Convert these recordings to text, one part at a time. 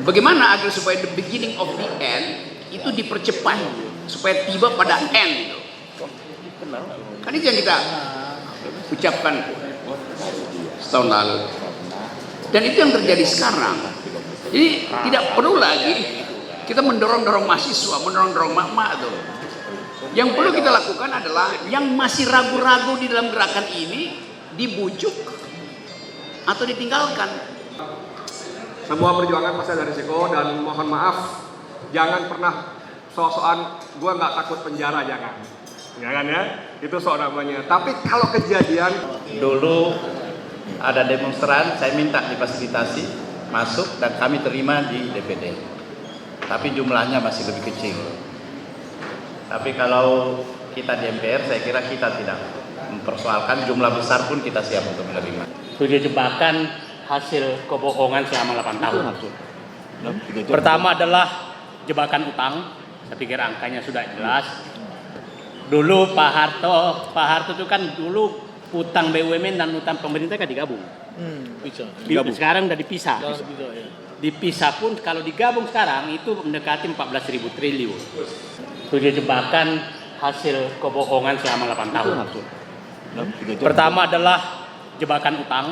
Bagaimana agar supaya the beginning of the end itu dipercepat supaya tiba pada end itu. Kan itu yang kita ucapkan setahun lalu. Dan itu yang terjadi sekarang. Jadi tidak perlu lagi kita mendorong-dorong mahasiswa, mendorong-dorong mak-mak tuh. Yang perlu kita lakukan adalah yang masih ragu-ragu di dalam gerakan ini dibujuk atau ditinggalkan. Semua perjuangan pasti ada risiko dan mohon maaf, jangan pernah sok-sokan gue nggak takut penjara, jangan ya, itu sok namanya. Tapi kalau kejadian dulu ada demonstran, saya minta difasilitasi masuk dan kami terima di DPD, tapi jumlahnya masih lebih kecil. Tapi kalau kita di MPR, saya kira kita tidak mempersoalkan, jumlah besar pun kita siap untuk menerima. 7 jebakan hasil kebohongan selama 8 tahun. Pertama adalah jebakan utang. Saya pikir angkanya sudah jelas. Dulu Pak Harto itu kan dulu utang BUMN dan utang pemerintah kan digabung. Sekarang udah dipisah. Dipisah pun kalau digabung sekarang itu mendekati 14.000 triliun. 7 jebakan hasil kebohongan selama 8 tahun. Pertama adalah jebakan utang.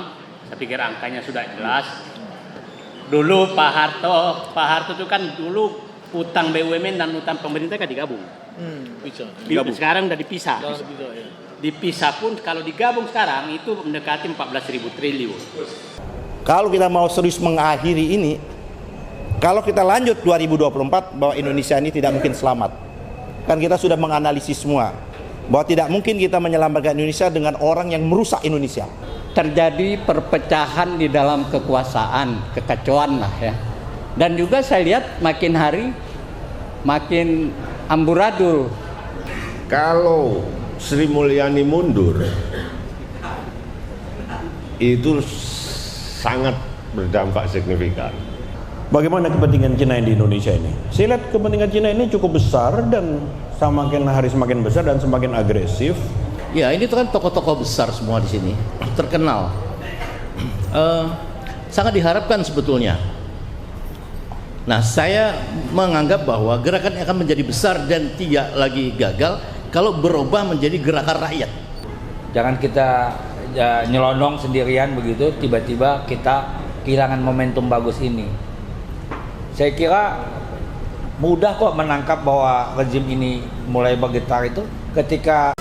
Saya pikir angkanya sudah jelas. Dulu Pak Harto itu kan dulu utang BUMN dan utang pemerintah kan digabung. Sekarang udah dipisah. Dipisah pun kalau digabung sekarang itu mendekati 14.000 triliun. Kalau kita mau serius mengakhiri ini, kalau kita lanjut 2024 bahwa Indonesia ini tidak mungkin selamat. Kan kita sudah menganalisis semua bahwa tidak mungkin kita menyelamatkan Indonesia dengan orang yang merusak Indonesia. Terjadi perpecahan di dalam kekuasaan, kekacauan lah ya. Dan juga saya lihat makin hari makin amburadul. Kalau Sri Mulyani mundur, itu sangat berdampak signifikan. Bagaimana kepentingan Cina di Indonesia ini? Saya lihat kepentingan Cina ini cukup besar dan semakin hari semakin besar dan semakin agresif. Ya, ini tuh kan tokoh-tokoh besar semua di sini, terkenal. Sangat diharapkan sebetulnya. Nah, saya menganggap bahwa gerakan akan menjadi besar dan tidak lagi gagal kalau berubah menjadi gerakan rakyat. Jangan kita nyelonong sendirian begitu, tiba-tiba kita kehilangan momentum bagus ini. Saya kira mudah kok menangkap bahwa rezim ini mulai bergetar itu ketika